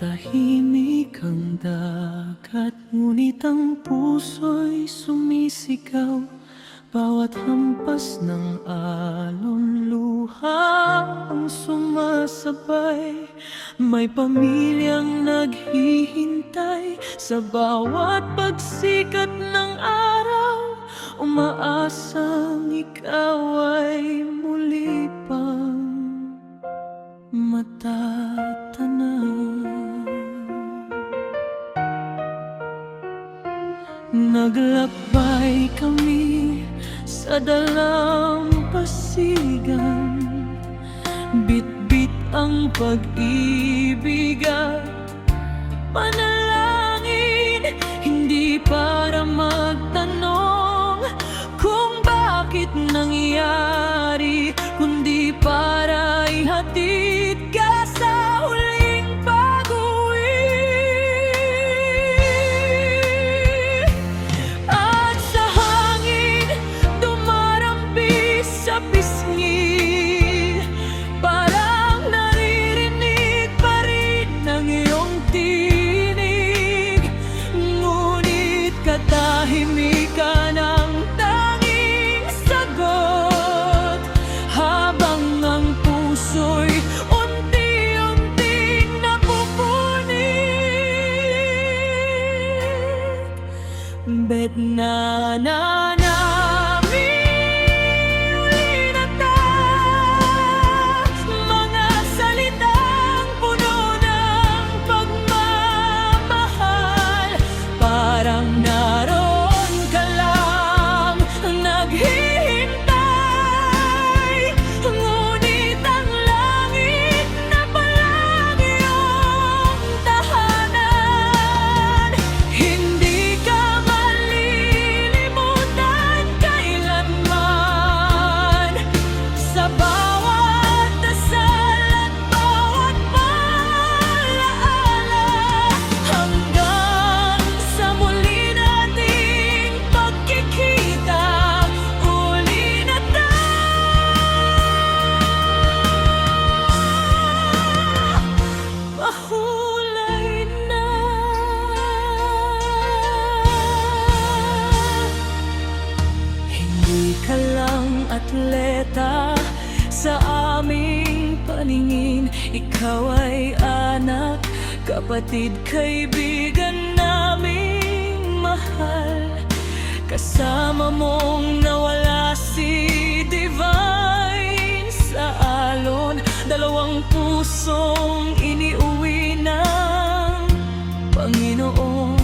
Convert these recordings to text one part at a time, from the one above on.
Tahimik ang dagat, ngunit ang puso'y sumisigaw. Bawat hampas ng alon, luha ang sumasabay. May pamilyang naghihintay sa bawat pagsikat ng araw. Umaasang ikaw ay muli pang matatanaw. Naglakbay kami sa dalampasigan, bit-bit ang pag-ibig at panalangin. Hindi para magtanong kung bakit nangyari, kundi para ihatid ka sa huling pag-uwi. At sa hangin dumarambi sa pisngi, parang naririnig pa rin ang iyong tinig. Ngunit katahimikan ang tanging sagot, habang ang puso'y unti-unting napupunit. Bet na namin uli na mga salitang puno ng pagmamahal. Parang naroon ka lang naghihintay, ngunit ang langit na palang iyong tahanan. Hindi ka malilimutan kailanman, sa bawat dasal at bawat paalaala, hanggang sa muli nating pagkikita. Uli na mahulay na. Hindi ka lang atleta sa aming paningin. Ikaw ay anak, kapatid, kaibigan naming mahal. Kasama mong nawala si Divine sa alon, dalawang pusong iniuwi ng Panginoon.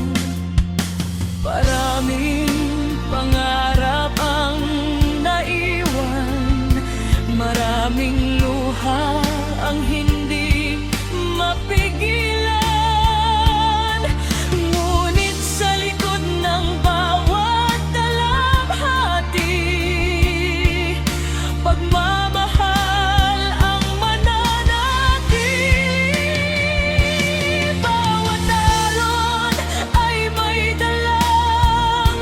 Maraming pangarap ang naiwan, maraming luha ang hindi mapigilan. Ngunit sa likod ng bawat dalamhati, pagmamahal ang mananatili. Bawat alon ay may dalang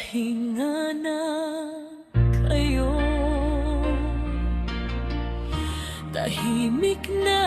pahinga na kayo. Tahimik na